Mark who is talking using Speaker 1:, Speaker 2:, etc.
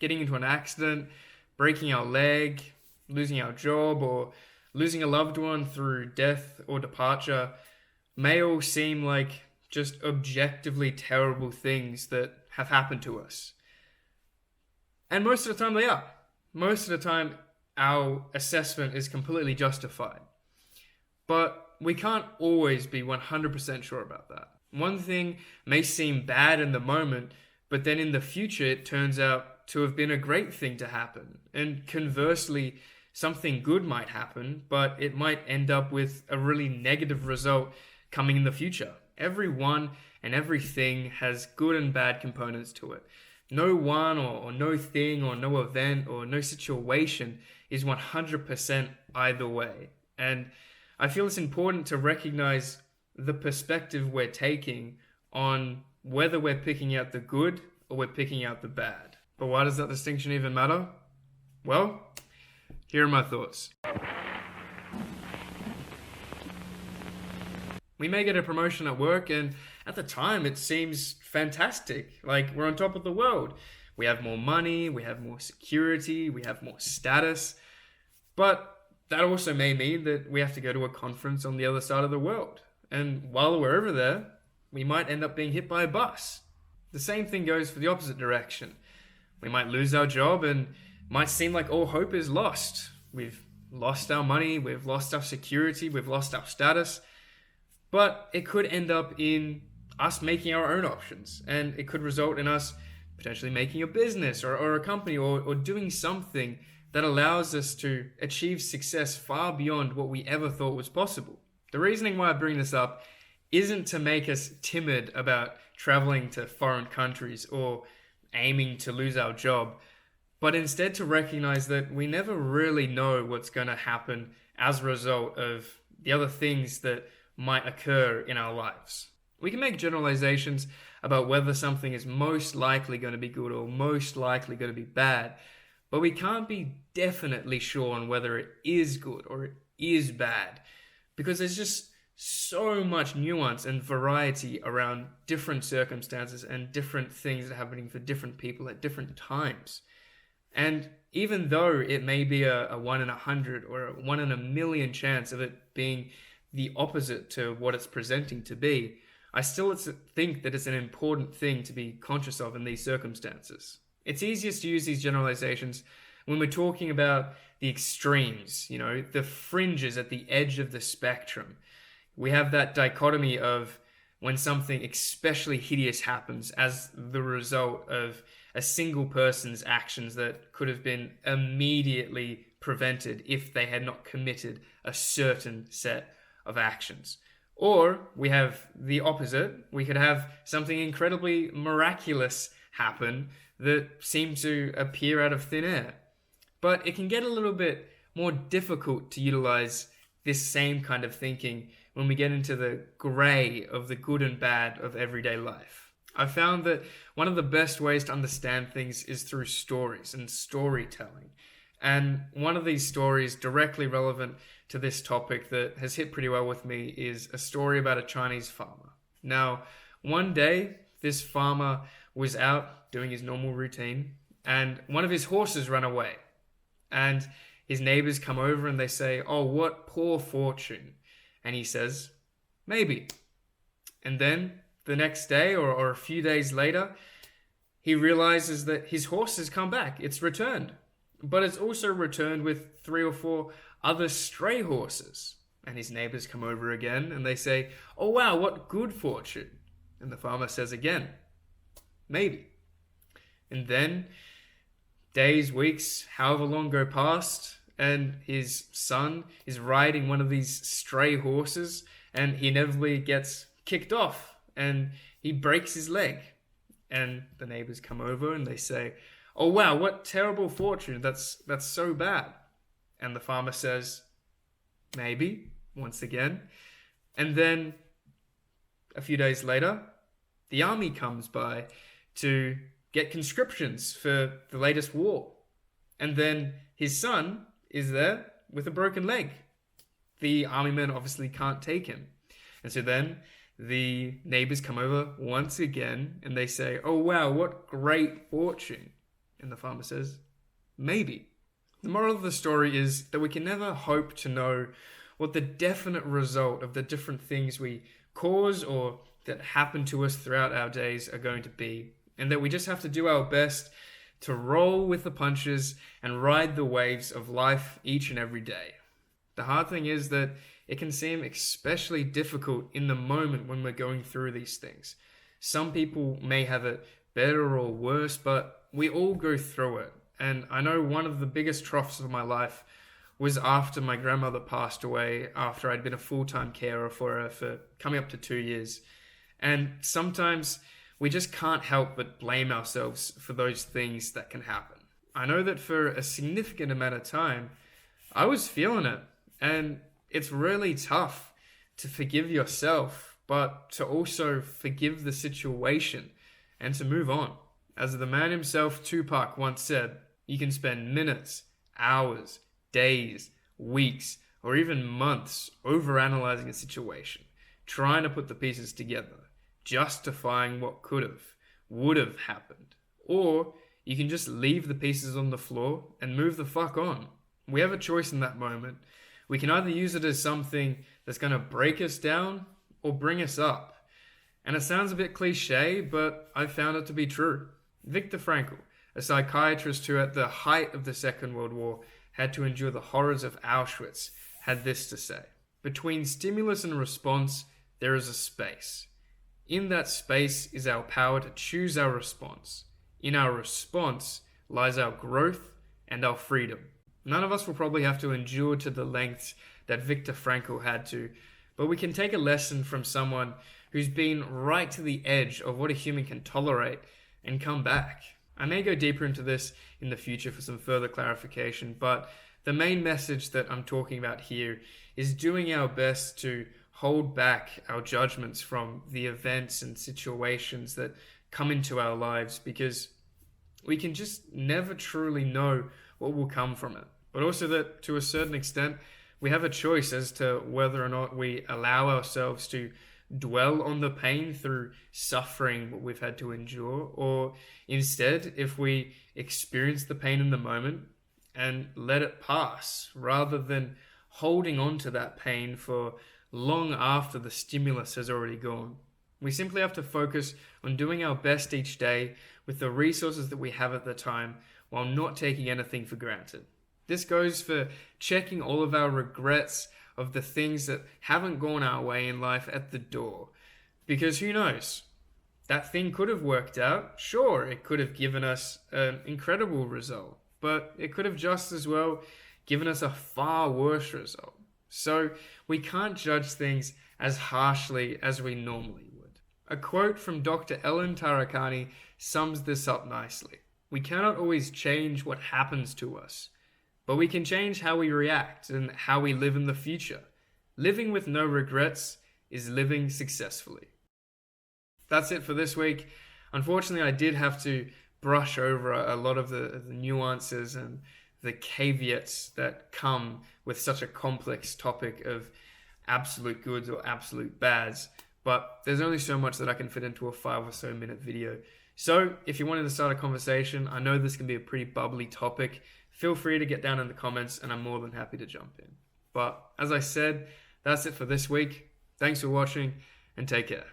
Speaker 1: getting into an accident, breaking our leg, losing our job, or losing a loved one through death or departure may all seem like just objectively terrible things that have happened to us. And most of the time they are. Most of the time our assessment is completely justified. But we can't always be 100% sure about that. One thing may seem bad in the moment, but then in the future it turns out to have been a great thing to happen. And conversely, something good might happen, but it might end up with a really negative result coming in the future. Everyone and everything has good and bad components to it. No one or no thing or no event or no situation is 100% either way. And I feel it's important to recognize the perspective we're taking on whether we're picking out the good or we're picking out the bad. But why does that distinction even matter? Well, here are my thoughts. We may get a promotion at work, and at the time it seems fantastic, like we're on top of the world. We have more money, we have more security, we have more status. But that also may mean that we have to go to a conference on the other side of the world. And while we're over there, we might end up being hit by a bus. The same thing goes for the opposite direction. We might lose our job and might seem like all hope is lost. We've lost our money, we've lost our security, we've lost our status. But it could end up in us making our own options, and it could result in us potentially making a business or a company or doing something that allows us to achieve success far beyond what we ever thought was possible. The reasoning why I bring this up isn't to make us timid about traveling to foreign countries or aiming to lose our job, but instead to recognize that we never really know what's going to happen as a result of the other things that might occur in our lives. We can make generalizations about whether something is most likely going to be good or most likely going to be bad, but we can't be definitely sure on whether it is good or it is bad, because there's just so much nuance and variety around different circumstances and different things that are happening for different people at different times. And even though it may be a 1 in 100 or a 1 in a million chance of it being the opposite to what it's presenting to be, I still think that it's an important thing to be conscious of in these circumstances. It's easiest to use these generalizations when we're talking about the extremes, the fringes at the edge of the spectrum. We have that dichotomy of when something especially hideous happens as the result of a single person's actions that could have been immediately prevented if they had not committed a certain set of actions. Or we have the opposite. We could have something incredibly miraculous happen that seems to appear out of thin air. But it can get a little bit more difficult to utilize this same kind of thinking when we get into the grey of the good and bad of everyday life. I found that one of the best ways to understand things is through stories and storytelling. And one of these stories directly relevant to this topic that has hit pretty well with me is a story about a Chinese farmer. Now, one day, this farmer was out doing his normal routine, and one of his horses ran away. And his neighbors come over and they say, "Oh, what poor fortune." And he says, "Maybe." And then the next day or a few days later, he realizes that his horse has come back. It's returned. But it's also returned with 3 or 4 other stray horses. And his neighbors come over again and they say, "Oh wow, what good fortune." And the farmer says again, "Maybe." And then days, weeks, however long go past, and his son is riding one of these stray horses, and he inevitably gets kicked off and he breaks his leg. And the neighbors come over and they say, "Oh wow, what terrible fortune. That's so bad." And the farmer says, "Maybe," once again. And then a few days later, the army comes by to get conscriptions for the latest war. And then his son is there with a broken leg. The army men obviously can't take him. And so then the neighbors come over once again and they say, "Oh wow, what great fortune." And the farmer says, maybe. The moral of the story is that we can never hope to know what the definite result of the different things we cause or that happen to us throughout our days are going to be, and that we just have to do our best to roll with the punches and ride the waves of life each and every day. The hard thing is that it can seem especially difficult in the moment when we're going through these things. Some people may have it better or worse, but we all go through it. And I know one of the biggest troughs of my life was after my grandmother passed away, after I'd been a full-time carer for her for coming up to 2 years. And sometimes we just can't help but blame ourselves for those things that can happen. I know that for a significant amount of time, I was feeling it. And it's really tough to forgive yourself, but to also forgive the situation and to move on. As the man himself, Tupac, once said, you can spend minutes, hours, days, weeks, or even months overanalyzing a situation, trying to put the pieces together, justifying what could have, would have happened. Or you can just leave the pieces on the floor and move the fuck on. We have a choice in that moment. We can either use it as something that's going to break us down or bring us up. And it sounds a bit cliche, but I found it to be true. Viktor Frankl, a psychiatrist who at the height of the Second World War had to endure the horrors of Auschwitz, had this to say. Between stimulus and response, there is a space. In that space is our power to choose our response. In our response lies our growth and our freedom. None of us will probably have to endure to the lengths that Viktor Frankl had to, but we can take a lesson from someone who's been right to the edge of what a human can tolerate and come back. I may go deeper into this in the future for some further clarification, but the main message that I'm talking about here is doing our best to hold back our judgments from the events and situations that come into our lives, because we can just never truly know what will come from it. But also that to a certain extent, we have a choice as to whether or not we allow ourselves to dwell on the pain through suffering what we've had to endure, or instead, if we experience the pain in the moment and let it pass, rather than holding on to that pain for long after the stimulus has already gone. We simply have to focus on doing our best each day with the resources that we have at the time, while not taking anything for granted. This goes for checking all of our regrets of the things that haven't gone our way in life at the door. Because who knows? That thing could have worked out. Sure, it could have given us an incredible result, but it could have just as well given us a far worse result. So we can't judge things as harshly as we normally would. A quote from Dr. Ellen Tarakani sums this up nicely. We cannot always change what happens to us, but we can change how we react and how we live in the future. Living with no regrets is living successfully. That's it for this week. Unfortunately, I did have to brush over a lot of the nuances and the caveats that come with such a complex topic of absolute goods or absolute bads. But there's only so much that I can fit into a 5 or so minute video. So if you wanted to start a conversation, I know this can be a pretty bubbly topic. Feel free to get down in the comments and I'm more than happy to jump in. But as I said, that's it for this week. Thanks for watching and take care.